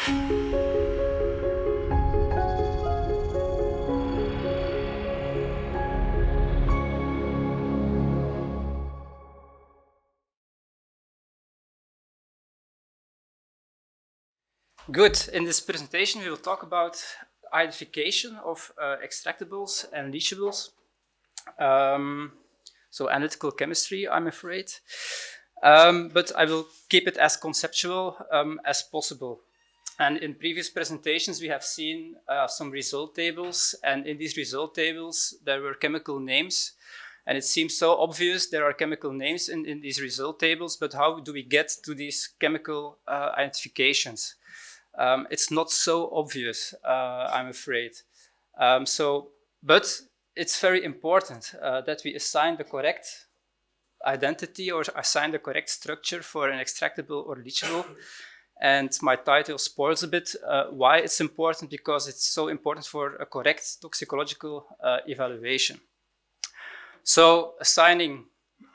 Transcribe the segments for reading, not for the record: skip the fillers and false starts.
Good. In this presentation, we will talk about identification of extractables and leachables. So analytical chemistry, I'm afraid. But I will keep it as conceptual as possible. And in previous presentations, we have seen some result tables. And in these result tables, there were chemical names. And it seems so obvious there are chemical names in these result tables, but how do we get to these chemical identifications? It's not so obvious, I'm afraid. But it's very important that we assign the correct identity or assign the correct structure for an extractable or leachable. And my title spoils a bit why it's important, because it's so important for a correct toxicological evaluation. So assigning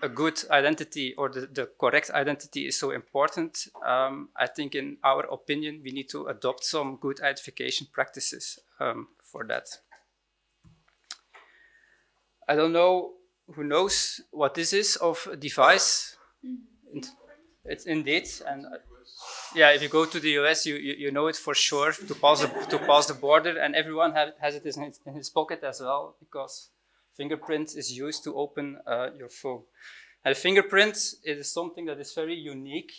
a good identity or the correct identity is so important. I think in our opinion, we need to adopt some good identification practices for that. I don't know who knows what this is of a device. It's indeed, and yeah, if you go to the US, you know it for sure to pass the border, and everyone has it in his pocket as well, because fingerprint is used to open your phone. And a fingerprint is something that is very unique,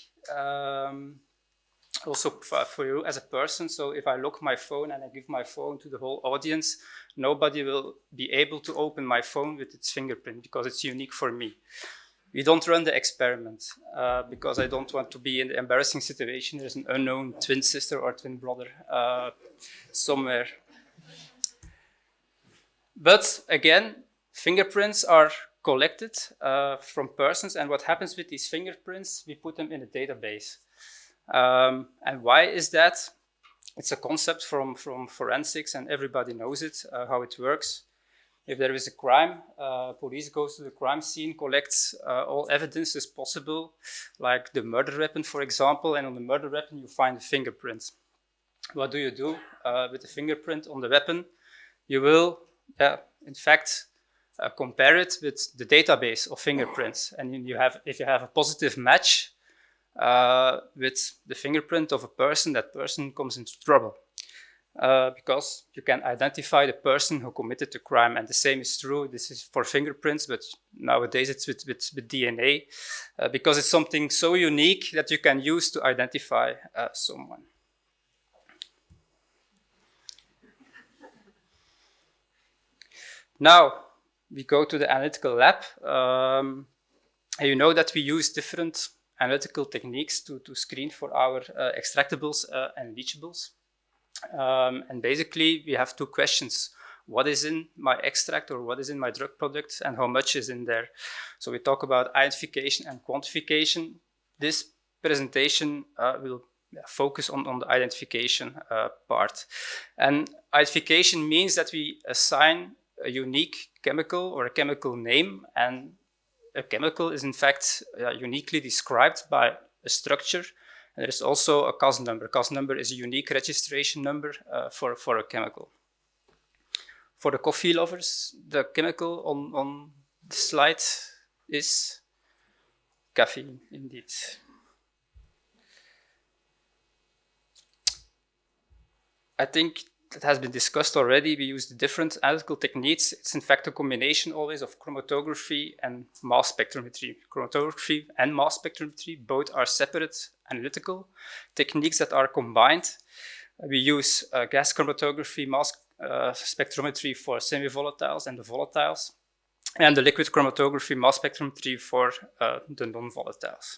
also for you as a person. So if I lock my phone and I give my phone to the whole audience, nobody will be able to open my phone with its fingerprint, because it's unique for me. We don't run the experiment because I don't want to be in the embarrassing situation. There's an unknown twin sister or twin brother somewhere. But again, fingerprints are collected from persons, and what happens with these fingerprints, we put them in a database. And why is that? It's a concept from forensics, and everybody knows it, how it works. If there is a crime, police goes to the crime scene, collects all evidence as possible, like the murder weapon, for example, and on the murder weapon you find a fingerprint. What do you do with the fingerprint on the weapon? You will, in fact, compare it with the database of fingerprints, and if you have a positive match with the fingerprint of a person, that person comes into trouble because you can identify the person who committed the crime. And the same is true. This is for fingerprints, but nowadays it's with DNA because it's something so unique that you can use to identify someone. Now, we go to the analytical lab. And you know that we use different analytical techniques to screen for our extractables and leachables. And basically, we have two questions. What is in my extract or what is in my drug product, and how much is in there? So we talk about identification and quantification. This presentation will focus on the identification part. And identification means that we assign a unique chemical or a chemical name, and a chemical is in fact uniquely described by a structure, and there is also a CAS number. CAS number is a unique registration number for a chemical. For the coffee lovers, the chemical on the slide is caffeine, indeed. I think that has been discussed already. We use the different analytical techniques. It's in fact a combination always of chromatography and mass spectrometry. Chromatography and mass spectrometry both are separate analytical techniques that are combined. We use gas chromatography, mass spectrometry for semi-volatiles and the volatiles, and the liquid chromatography, mass spectrometry for the non-volatiles.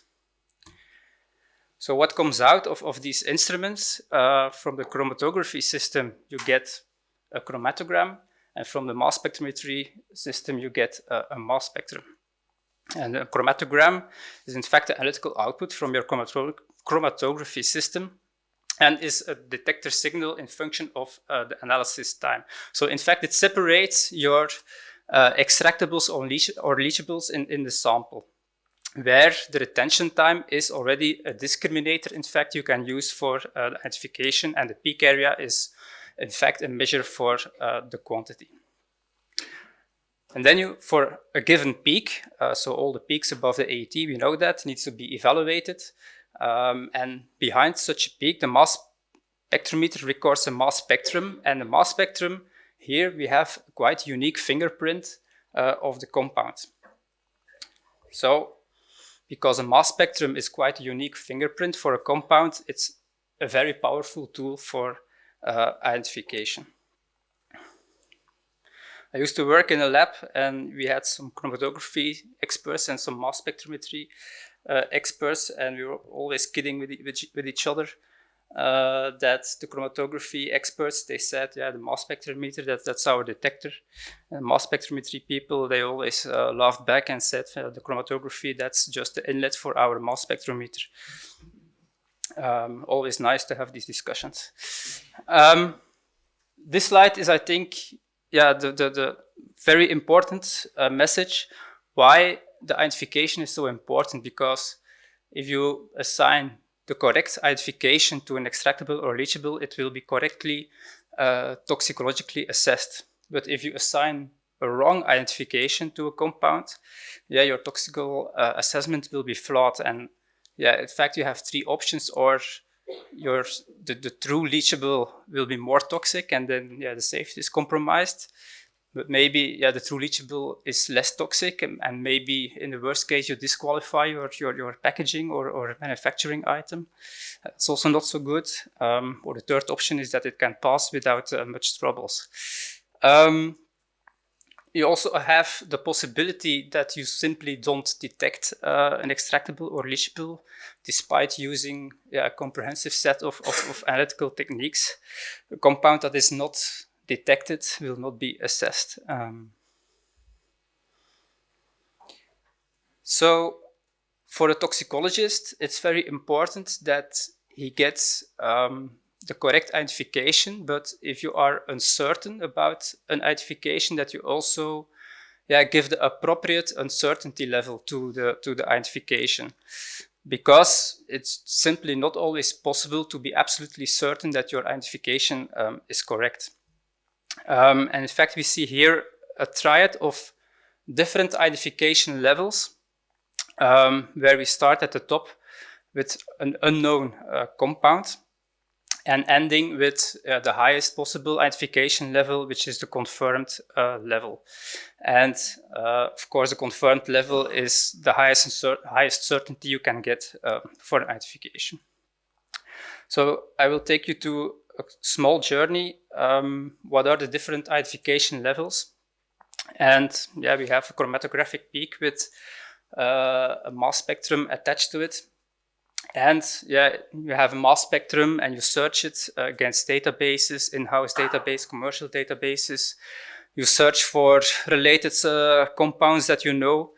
So what comes out of these instruments? From the chromatography system, you get a chromatogram, and from the mass spectrometry system, you get a mass spectrum. And a chromatogram is in fact the analytical output from your chromatography system, and is a detector signal in function of the analysis time. So in fact, it separates your extractables or leachables in the sample. where the retention time is already a discriminator, in fact, you can use for identification, and the peak area is, in fact, a measure for the quantity. And then for a given peak, so all the peaks above the AET, we know that, needs to be evaluated. And behind such a peak, the mass spectrometer records a mass spectrum. And the mass spectrum, here we have a quite unique fingerprint of the compound. So, because a mass spectrum is quite a unique fingerprint for a compound, it's a very powerful tool for identification. I used to work in a lab, and we had some chromatography experts and some mass spectrometry experts, and we were always kidding with each other that the chromatography experts, they said, yeah, the mass spectrometer, that's our detector. And mass spectrometry people, they always laughed back and said, the chromatography, that's just the inlet for our mass spectrometer. Always nice to have these discussions. This slide is, I think, the very important message why the identification is so important, because if you assign the correct identification to an extractable or leachable, it will be correctly toxicologically assessed. But if you assign a wrong identification to a compound, your toxicological assessment will be flawed. And in fact, you have three options, or the true leachable will be more toxic, and then the safety is compromised. But maybe the true leachable is less toxic, and maybe in the worst case you disqualify your packaging or manufacturing item. It's also not so good. Or the third option is that it can pass without much troubles. You also have the possibility that you simply don't detect an extractable or leachable, despite using a comprehensive set of analytical techniques. A compound that is not detected will not be assessed. So for a toxicologist, it's very important that he gets the correct identification, but if you are uncertain about an identification, that you also give the appropriate uncertainty level to the identification, because it's simply not always possible to be absolutely certain that your identification is correct. And in fact, we see here a triad of different identification levels, where we start at the top with an unknown compound, and ending with the highest possible identification level, which is the confirmed level. And of course, the confirmed level is the highest certainty you can get for identification. So I will take you to a small journey. What are the different identification levels? And we have a chromatographic peak with a mass spectrum attached to it. And you have a mass spectrum, and you search it against databases, in-house database, commercial databases. You search for related compounds that you know,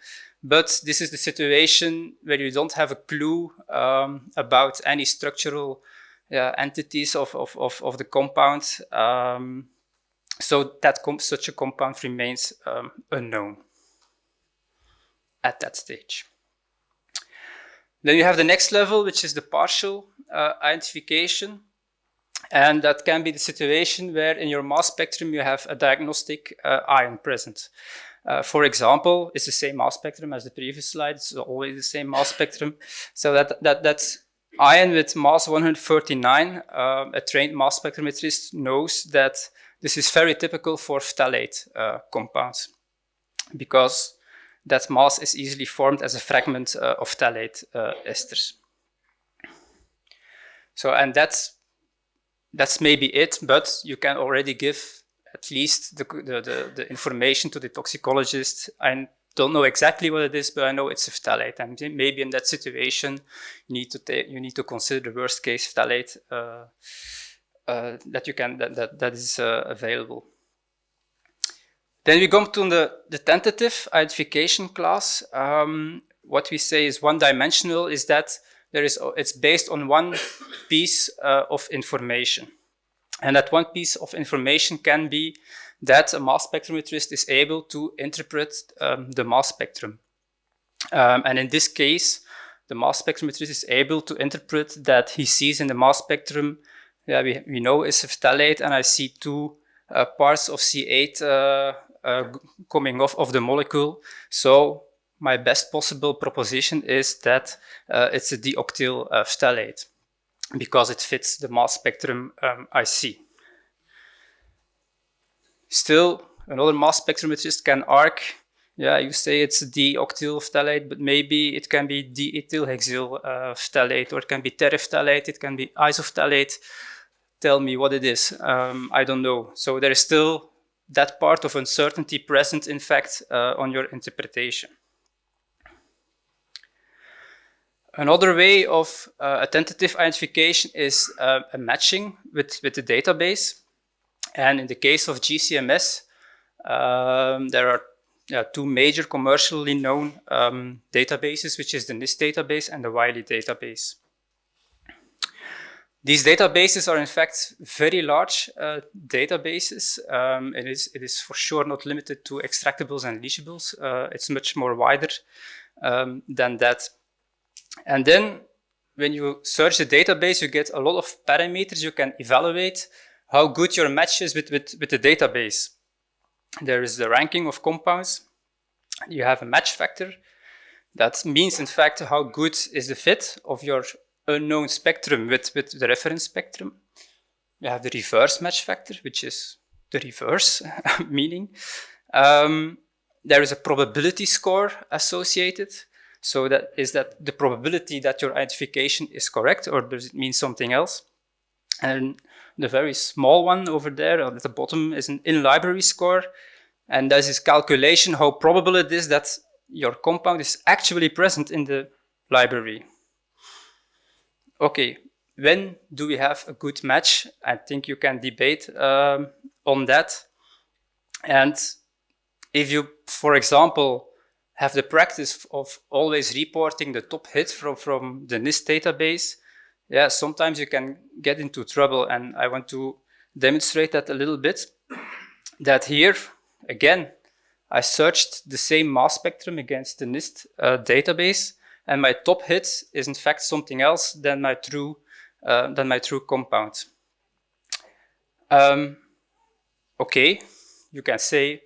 but this is the situation where you don't have a clue about any structural entities of the compound. So that such a compound remains unknown at that stage. Then you have the next level, which is the partial identification. And that can be the situation where in your mass spectrum you have a diagnostic ion present. For example, it's the same mass spectrum as the previous slide. It's always the same mass spectrum. So that's ion with mass 139. A trained mass spectrometrist knows that this is very typical for phthalate compounds, because that mass is easily formed as a fragment of phthalate esters. So, and that's maybe it, but you can already give at least the information to the toxicologist. I don't know exactly what it is, but I know it's a phthalate, and maybe in that situation you need to consider the worst case phthalate that is available. Then we come to the tentative identification class. What we say is one-dimensional, is that it's based on one piece of information. And that one piece of information can be that a mass spectrometrist is able to interpret the mass spectrum. And in this case, the mass spectrometrist is able to interpret that he sees in the mass spectrum, we know is a phthalate, and I see two parts of C8 coming off of the molecule. So my best possible proposition is that it's a dioctyl phthalate because it fits the mass spectrum I see. Still, another mass spectrometrist can argue, you say it's a dioctyl phthalate, but maybe it can be diethylhexyl phthalate, or it can be terephthalate, it can be isophthalate. Tell me what it is. I don't know. So there is still that part of uncertainty present, in fact, on your interpretation. Another way of a tentative identification is a matching with the database. And in the case of GCMS, there are two major commercially known databases, which is the NIST database and the Wiley database. These databases are in fact very large databases. It is for sure not limited to extractables and leachables. It's much more wider than that. And then when you search the database, you get a lot of parameters you can evaluate how good your match is with the database. There is the ranking of compounds. You have a match factor. That means, in fact, how good is the fit of your unknown spectrum with the reference spectrum. You have the reverse match factor, which is the reverse meaning. There is a probability score associated. So that is that the probability that your identification is correct, or does it mean something else? And the very small one over there at the bottom is an in-library score. And that is calculation how probable it is that your compound is actually present in the library. Okay, when do we have a good match? I think you can debate on that. And if you, for example, have the practice of always reporting the top hit from the NIST database, sometimes you can get into trouble. And I want to demonstrate that a little bit. That here, again, I searched the same mass spectrum against the NIST database, and my top hit is in fact something else than my true compound. Okay, you can say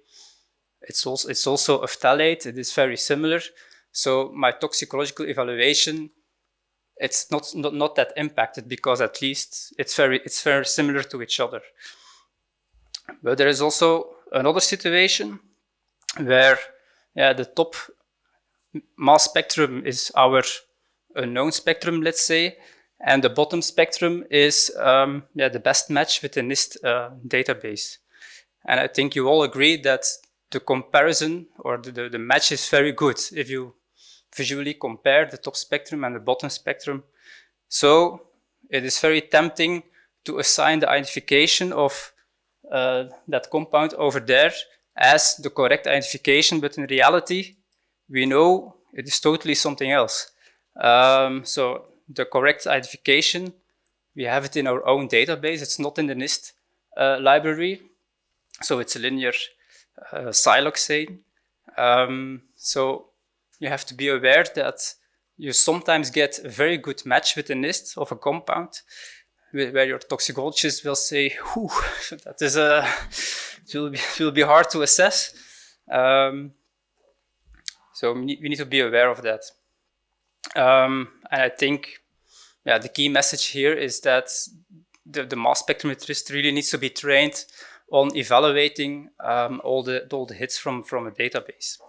it's also a phthalate. It is very similar. So my toxicological evaluation, it's not that impacted because at least it's very similar to each other. But there is also another situation where the top mass spectrum is our unknown spectrum, let's say, and the bottom spectrum is the best match with the NIST database. And I think you all agree that the comparison or the match is very good if you visually compare the top spectrum and the bottom spectrum. So it is very tempting to assign the identification of that compound over there as the correct identification, but in reality, we know it is totally something else. So the correct identification, we have it in our own database. It's not in the NIST library. So it's a linear siloxane. So you have to be aware that you sometimes get a very good match with the NIST of a compound, where your toxicologist will say, "Whew, that is it will be hard to assess." So we need to be aware of that. And I think, the key message here is that the mass spectrometrist really needs to be trained on evaluating all the hits from a database.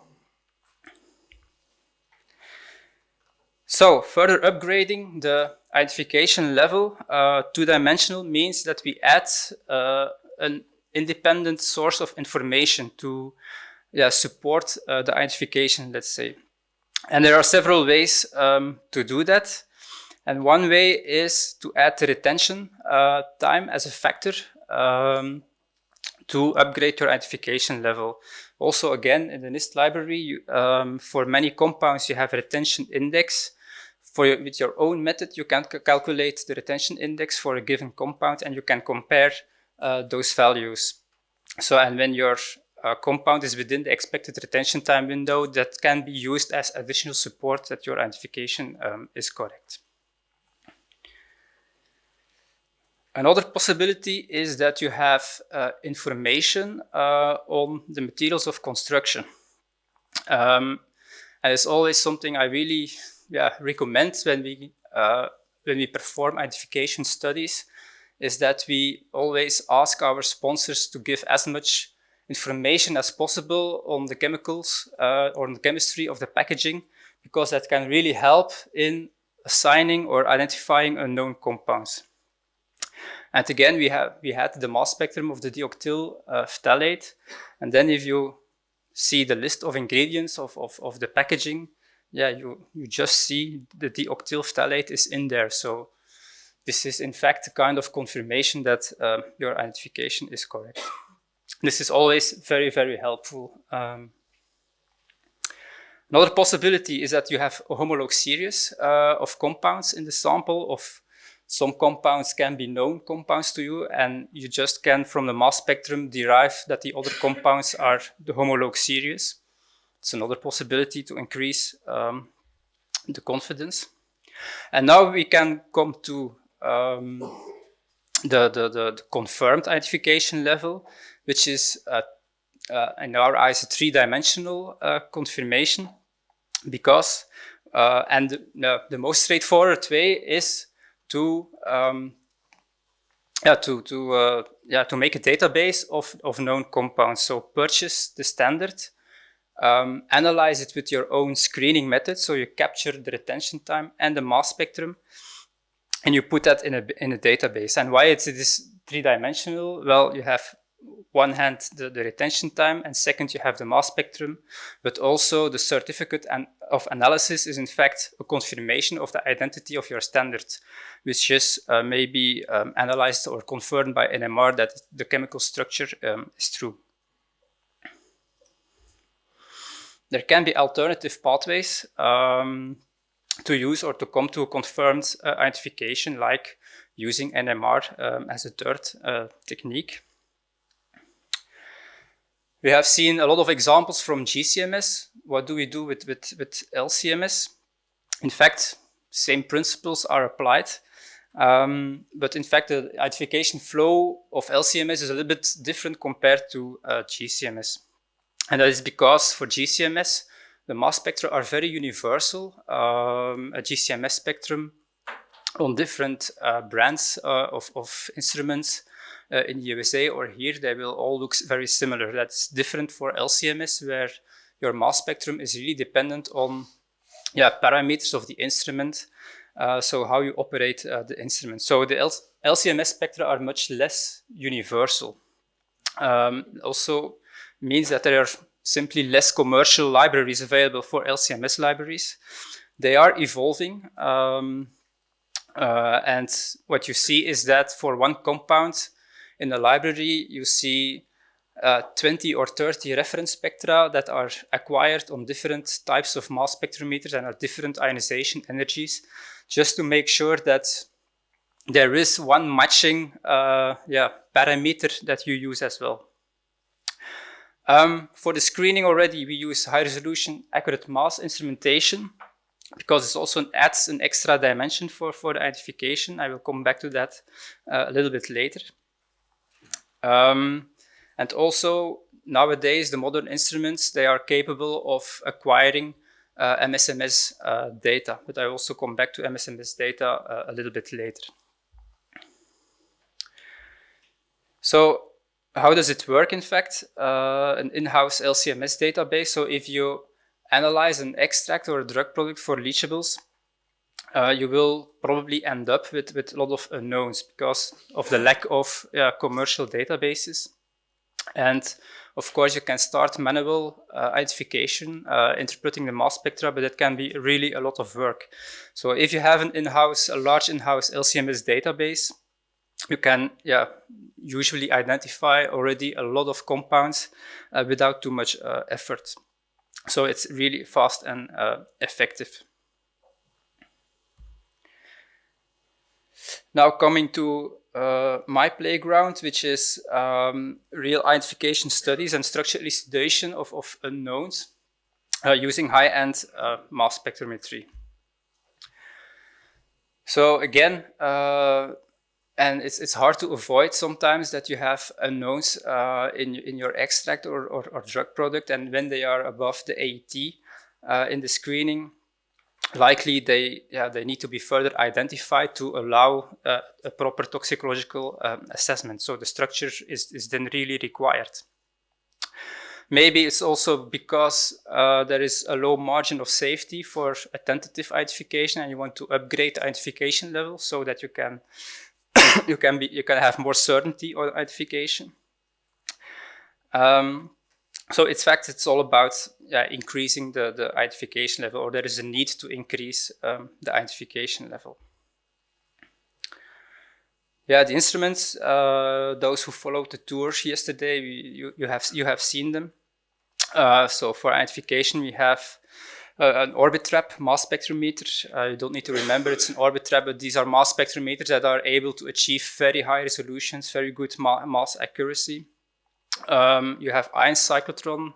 So further upgrading the identification level, two-dimensional means that we add an independent source of information to support the identification, let's say. And there are several ways to do that. And one way is to add the retention time as a factor to upgrade your identification level. Also, again, in the NIST library, for many compounds, you have a retention index. With your own method, you can calculate the retention index for a given compound, and you can compare those values. So, and when your compound is within the expected retention time window, that can be used as additional support that your identification is correct. Another possibility is that you have information on the materials of construction. And it's always something I really recommend when we perform identification studies, is that we always ask our sponsors to give as much information as possible on the chemicals or on the chemistry of the packaging, because that can really help in assigning or identifying unknown compounds. And again, we had the mass spectrum of the dioctyl phthalate, and then if you see the list of ingredients of the packaging, you just see the dioctyl phthalate is in there. So this is in fact a kind of confirmation that your identification is correct. This is always very, very helpful. Another possibility is that you have a homolog series of compounds in the sample. Of some compounds can be known compounds to you, and you just can, from the mass spectrum, derive that the other compounds are the homolog series. It's another possibility to increase the confidence. And now we can come to the confirmed identification level, which is in our eyes a three-dimensional confirmation, because and the most straightforward way is to make a database of known compounds. So purchase the standard, analyze it with your own screening method. So you capture the retention time and the mass spectrum, and you put that in a database. And why it's this three-dimensional? Well, you have one hand the retention time, and second you have the mass spectrum, but also the certificate of analysis is in fact a confirmation of the identity of your standard, which is maybe analyzed or confirmed by NMR that the chemical structure is true. There can be alternative pathways to use or to come to a confirmed identification, like using NMR as a third technique. We have seen a lot of examples from GCMS. What do we do with LCMS? In fact, same principles are applied. But in fact, the identification flow of LCMS is a little bit different compared to GCMS. And that is because for GCMS, the mass spectra are very universal. A GCMS spectrum on different brands of instruments in the USA or here, they will all look very similar. That's different for LCMS, where your mass spectrum is really dependent on parameters of the instrument, so how you operate the instrument. So the LCMS spectra are much less universal. Also means that there are simply less commercial libraries available for LCMS libraries. They are evolving, and what you see is that for one compound in a library, you see 20 or 30 reference spectra that are acquired on different types of mass spectrometers and at different ionization energies, just to make sure that there is one matching parameter that you use as well. For the screening already, we use high-resolution accurate mass instrumentation, because it also adds an extra dimension for the identification. I will come back to that a little bit later. And also, nowadays, the modern instruments, they are capable of acquiring MSMS data, but I will also come back to MSMS data a little bit later. So, how does it work, in fact? An in-house LCMS database. So if you analyze an extract or a drug product for leachables, you will probably end up with a lot of unknowns because of the lack of commercial databases. And of course, you can start manual identification, interpreting the mass spectra, but it can be really a lot of work. So if you have a large in-house LCMS database, you can usually identify already a lot of compounds without too much effort. So it's really fast and effective. Now coming to my playground, which is real identification studies and structural elucidation of unknowns using high-end mass spectrometry. So again, and it's hard to avoid sometimes that you have unknowns in your extract or drug product, and when they are above the AET in the screening, likely they need to be further identified to allow a proper toxicological assessment. So the structure is then really required. Maybe it's also because there is a low margin of safety for a tentative identification, and you want to upgrade the identification level so that you can you can have more certainty on identification. So in fact, it's all about increasing the identification level, or there is a need to increase the identification level. Yeah, the instruments, those who followed the tour yesterday, you have seen them. So for identification, we have an orbit trap mass spectrometer. You don't need to remember it's an orbit trap, but these are mass spectrometers that are able to achieve very high resolutions, very good mass accuracy. You have ion cyclotron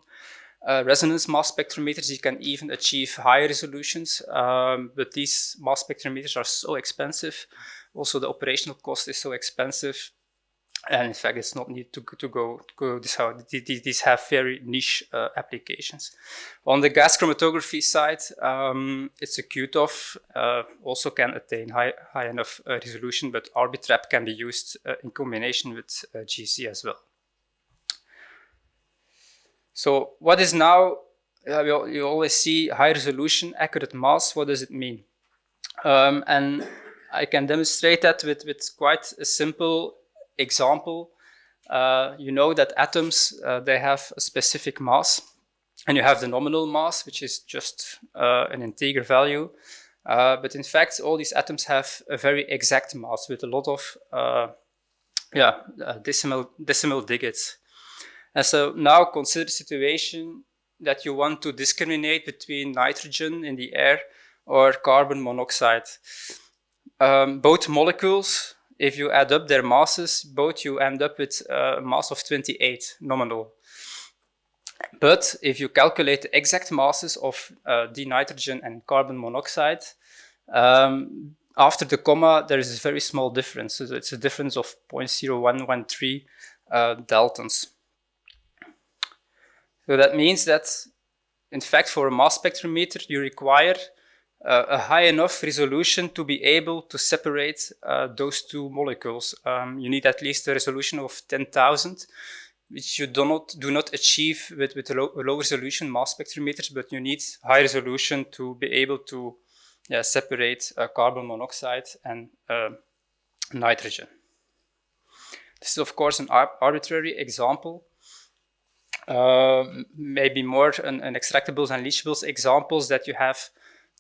resonance mass spectrometers. You can even achieve higher resolutions, but these mass spectrometers are so expensive. Also, the operational cost is so expensive. And in fact, it's not needed to go this how these have very niche applications. On the gas chromatography side, it's a QTOF, also can attain high enough resolution, but Orbitrap can be used in combination with GC as well. So what is now, you always see high resolution, accurate mass. What does it mean? And I can demonstrate that with quite a simple example. You know that atoms, they have a specific mass, and you have the nominal mass, which is just an integer value. But in fact, all these atoms have a very exact mass with a lot of decimal digits. And so now consider the situation that you want to discriminate between nitrogen in the air or carbon monoxide. Both molecules, if you add up their masses, you end up with a mass of 28 nominal. But if you calculate the exact masses of the nitrogen and carbon monoxide, after the comma, there is a very small difference. So it's a difference of 0.0113 daltons. So that means that, in fact, for a mass spectrometer, you require a high enough resolution to be able to separate those two molecules. You need at least a resolution of 10,000, which you do not achieve with low resolution mass spectrometers, but you need high resolution to be able to separate carbon monoxide and nitrogen. This is, of course, an arbitrary example. Maybe more an extractables and leachables examples that you have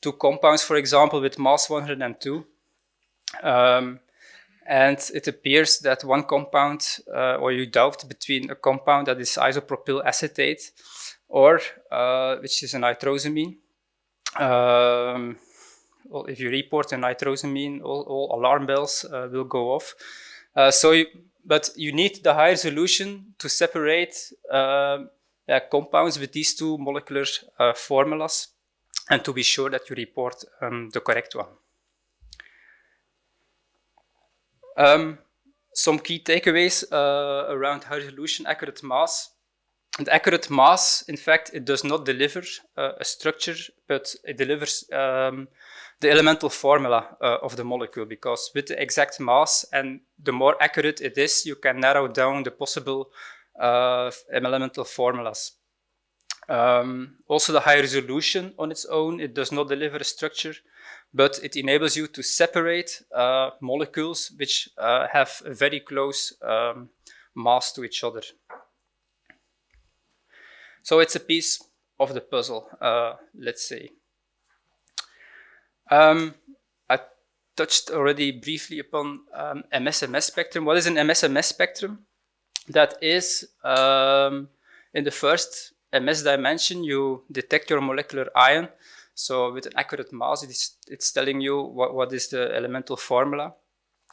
two compounds, for example, with mass 102. And it appears that one compound, or you doubt between a compound that is isopropyl acetate or which is a nitrosamine. Well, if you report a nitrosamine, all alarm bells will go off. But you need the high resolution to separate compounds with these two molecular formulas and to be sure that you report the correct one. Some key takeaways around high resolution accurate mass. And accurate mass, in fact, it does not deliver a structure, but it delivers the elemental formula of the molecule, because with the exact mass and the more accurate it is, you can narrow down the possible elemental formulas. Also, the high resolution on its own, it does not deliver a structure, but it enables you to separate molecules which have a very close mass to each other. So it's a piece of the puzzle, let's say. I touched already briefly upon MS-MS spectrum. What is an MS-MS spectrum? That is, in the first MS dimension, you detect your molecular ion. So with an accurate mass, it's telling you what is the elemental formula.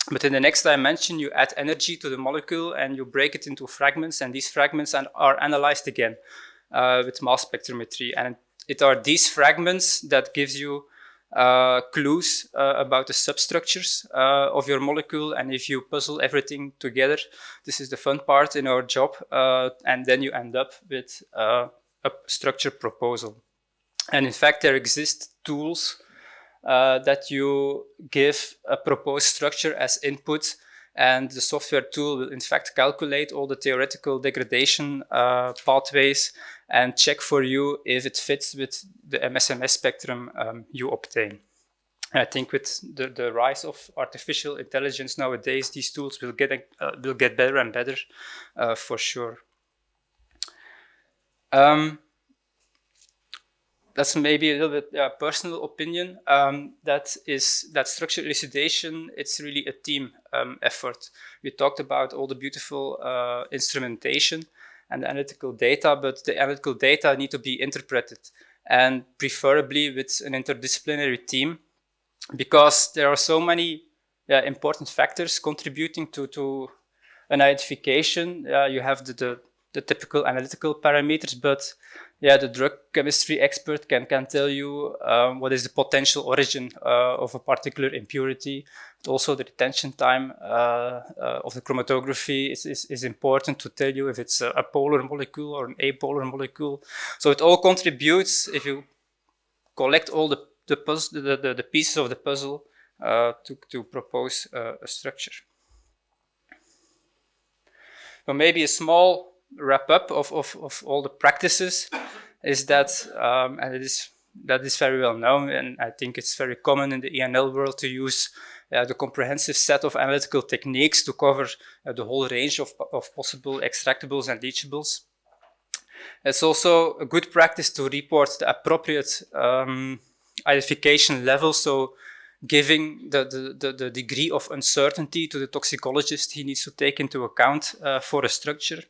But in the next dimension, you add energy to the molecule and you break it into fragments, and these fragments are analyzed again with mass spectrometry. And it are these fragments that gives you clues about the substructures of your molecule. And if you puzzle everything together, this is the fun part in our job, and then you end up with a structure proposal. And in fact, there exist tools that you give a proposed structure as input, and the software tool will in fact calculate all the theoretical degradation pathways and check for you if it fits with the MS spectrum you obtain. And I think with the rise of artificial intelligence nowadays, these tools will get better and better for sure. That's maybe a little bit personal opinion. That structure elucidation, it's really a team effort. We talked about all the beautiful instrumentation and the analytical data, but the analytical data need to be interpreted, and preferably with an interdisciplinary team, because there are so many important factors contributing to an identification. You have the typical analytical parameters, but the drug chemistry expert can tell you what is the potential origin of a particular impurity. But also the retention time of the chromatography is important to tell you if it's a polar molecule or an apolar molecule. So it all contributes if you collect all the pieces of the puzzle to propose a structure. So maybe a small wrap up of all the practices is that, and that is very well known, and I think it's very common in the ENL world to use the comprehensive set of analytical techniques to cover the whole range of possible extractables and leachables. It's also a good practice to report the appropriate identification level, so giving the degree of uncertainty to the toxicologist he needs to take into account for a structure.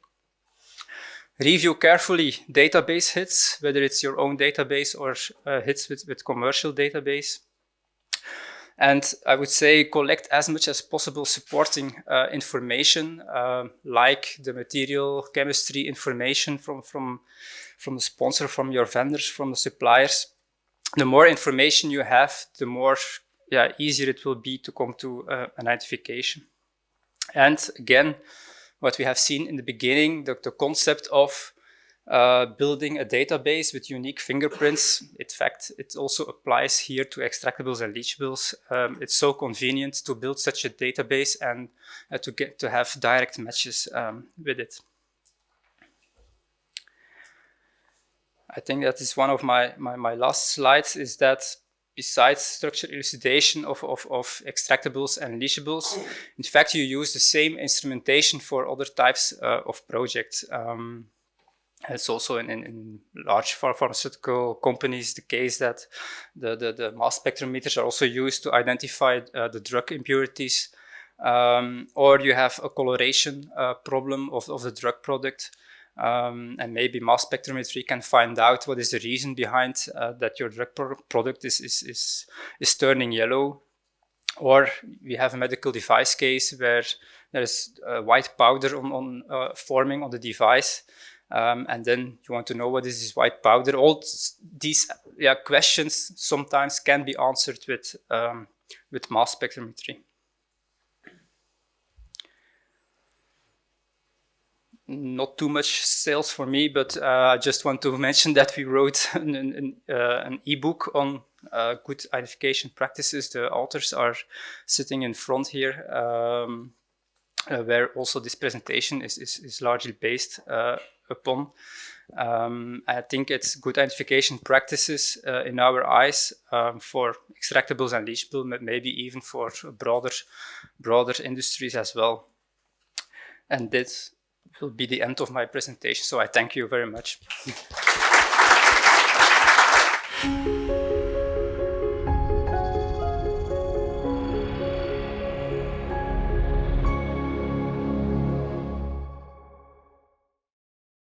Review carefully database hits, whether it's your own database or hits with commercial database. And I would say collect as much as possible supporting information, like the material chemistry information from the sponsor, from your vendors, from the suppliers. The more information you have, the more easier it will be to come to an identification. And again, what we have seen in the beginning, the concept of building a database with unique fingerprints. In fact, it also applies here to extractables and leachables. It's so convenient to build such a database and to have direct matches with it. I think that is one of my last slides, is that besides structure elucidation of extractables and leachables, in fact, you use the same instrumentation for other types of projects. It's also in large pharmaceutical companies the case that the mass spectrometers are also used to identify the drug impurities, or you have a coloration problem of the drug product. And maybe mass spectrometry can find out what is the reason behind that your drug product is turning yellow. Or we have a medical device case where there is white powder forming on the device, and then you want to know what is this white powder. All these questions sometimes can be answered with mass spectrometry. Not too much sales for me, but I just want to mention that we wrote an e-book on good identification practices. The authors are sitting in front here, where also this presentation is largely based upon. I think it's good identification practices in our eyes for extractables and leachables, but maybe even for broader industries as well. And this will be the end of my presentation, so I thank you very much.